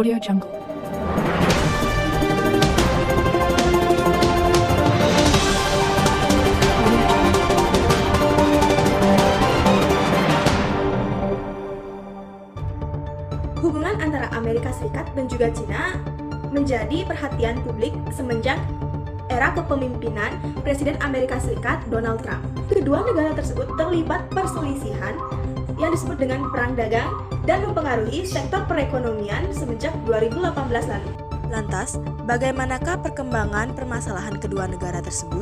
Audio Jungle. Hubungan antara Amerika Serikat dan juga Cina menjadi perhatian publik semenjak era kepemimpinan Presiden Amerika Serikat Donald Trump. Kedua negara tersebut terlibat perselisihan yang disebut dengan perang dagang dan mempengaruhi sektor perekonomian semenjak 2018 lalu. Lantas, bagaimanakah perkembangan permasalahan kedua negara tersebut?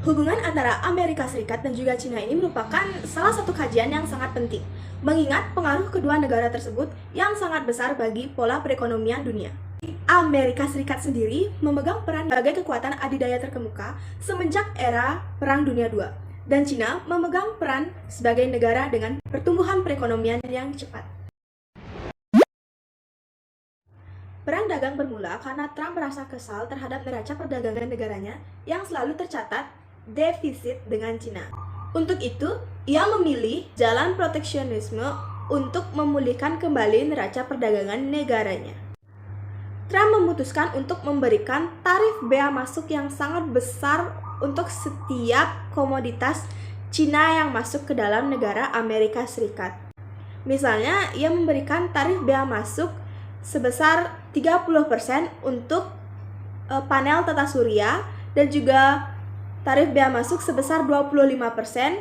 Hubungan antara Amerika Serikat dan juga Cina ini merupakan salah satu kajian yang sangat penting, mengingat pengaruh kedua negara tersebut yang sangat besar bagi pola perekonomian dunia. Amerika Serikat sendiri memegang peran sebagai kekuatan adidaya terkemuka semenjak era Perang Dunia II, dan Cina memegang peran sebagai negara dengan pertumbuhan perekonomian yang cepat. Perang dagang bermula karena Trump merasa kesal terhadap neraca perdagangan negaranya yang selalu tercatat defisit dengan Cina. Untuk itu, ia memilih jalan proteksionisme untuk memulihkan kembali neraca perdagangan negaranya. Trump memutuskan untuk memberikan tarif bea masuk yang sangat besar untuk setiap komoditas Cina yang masuk ke dalam negara Amerika Serikat. Misalnya, ia memberikan tarif bea masuk sebesar 30% untuk panel tata surya dan juga tarif bea masuk sebesar 25%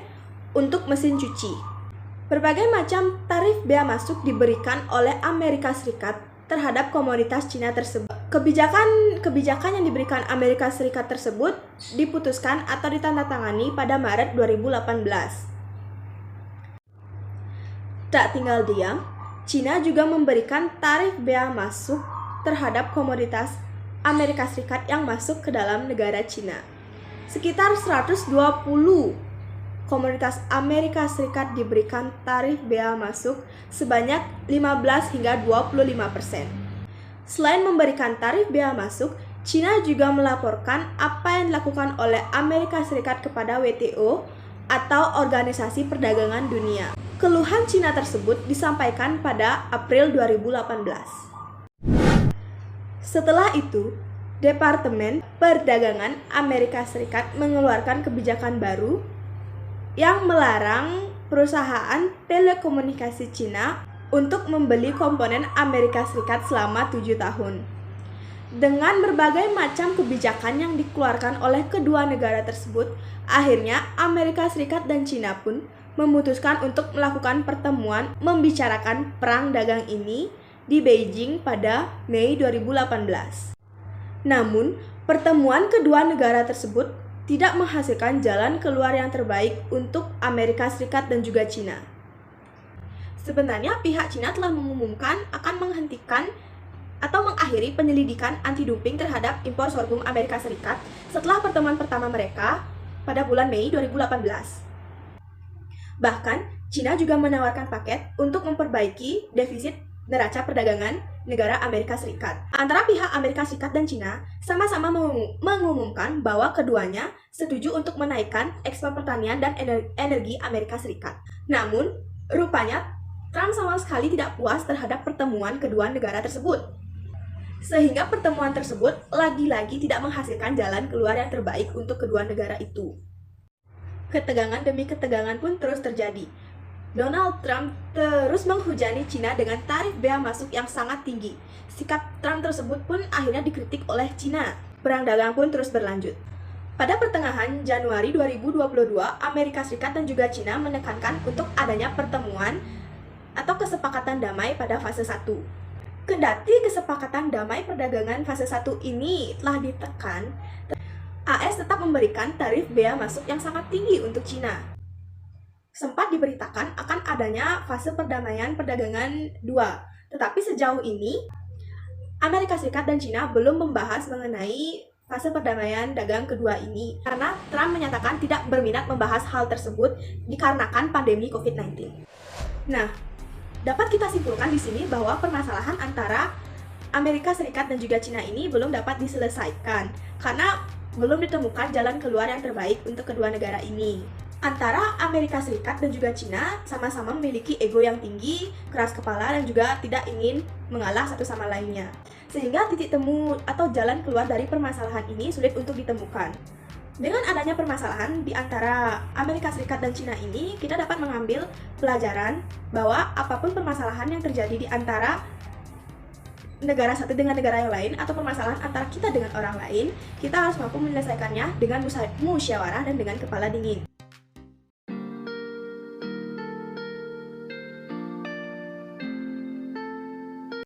untuk mesin cuci. Berbagai macam tarif bea masuk diberikan oleh Amerika Serikat terhadap komoditas Cina tersebut. Kebijakan yang diberikan Amerika Serikat tersebut diputuskan atau ditandatangani pada Maret 2018. Tak tinggal diam, Cina juga memberikan tarif bea masuk terhadap komoditas Amerika Serikat yang masuk ke dalam negara Cina. Sekitar 120 komoditas Amerika Serikat diberikan tarif bea masuk sebanyak 15 hingga 25%. Selain memberikan tarif bea masuk, Cina juga melaporkan apa yang dilakukan oleh Amerika Serikat kepada WTO atau Organisasi Perdagangan Dunia. Keluhan Cina tersebut disampaikan pada April 2018. Setelah itu, Departemen Perdagangan Amerika Serikat mengeluarkan kebijakan baru yang melarang perusahaan telekomunikasi Cina untuk membeli komponen Amerika Serikat selama 7 tahun. Dengan berbagai macam kebijakan yang dikeluarkan oleh kedua negara tersebut, akhirnya Amerika Serikat dan Cina pun memutuskan untuk melakukan pertemuan membicarakan perang dagang ini di Beijing pada Mei 2018. Namun, pertemuan kedua negara tersebut tidak menghasilkan jalan keluar yang terbaik untuk Amerika Serikat dan juga Cina. Sebenarnya pihak Cina telah mengumumkan akan menghentikan atau mengakhiri penyelidikan anti-dumping terhadap impor sorghum Amerika Serikat setelah pertemuan pertama mereka pada bulan Mei 2018. Bahkan, Cina juga menawarkan paket untuk memperbaiki defisit neraca perdagangan negara Amerika Serikat. Antara pihak Amerika Serikat dan Cina sama-sama mengumumkan bahwa keduanya setuju untuk menaikkan ekspor pertanian dan energi Amerika Serikat. Namun, rupanya Trump sama sekali tidak puas terhadap pertemuan kedua negara tersebut. Sehingga pertemuan tersebut lagi-lagi tidak menghasilkan jalan keluar yang terbaik untuk kedua negara itu. Ketegangan demi ketegangan pun terus terjadi. Donald Trump terus menghujani Cina dengan tarif bea masuk yang sangat tinggi. Sikap Trump tersebut pun akhirnya dikritik oleh Cina. Perang dagang pun terus berlanjut. Pada pertengahan Januari 2022, Amerika Serikat dan juga Cina menekankan untuk adanya pertemuan atau kesepakatan damai pada fase 1. Kendati kesepakatan damai perdagangan fase 1 ini telah ditekan, AS tetap memberikan tarif bea masuk yang sangat tinggi untuk Cina. Sempat diberitakan akan adanya fase perdamaian perdagangan 2. Tetapi sejauh ini, Amerika Serikat dan Cina belum membahas mengenai fase perdamaian dagang kedua ini karena Trump menyatakan tidak berminat membahas hal tersebut dikarenakan pandemi COVID-19. Nah, dapat kita simpulkan di sini bahwa permasalahan antara Amerika Serikat dan juga Cina ini belum dapat diselesaikan karena belum ditemukan jalan keluar yang terbaik untuk kedua negara ini. Antara Amerika Serikat dan juga Cina sama-sama memiliki ego yang tinggi, keras kepala, dan juga tidak ingin mengalah satu sama lainnya. Sehingga titik temu atau jalan keluar dari permasalahan ini sulit untuk ditemukan. Dengan adanya permasalahan di antara Amerika Serikat dan Cina ini, kita dapat mengambil pelajaran bahwa apapun permasalahan yang terjadi di antara negara satu dengan negara yang lain atau permasalahan antara kita dengan orang lain, kita harus mampu menyelesaikannya dengan musyawarah dan dengan kepala dingin.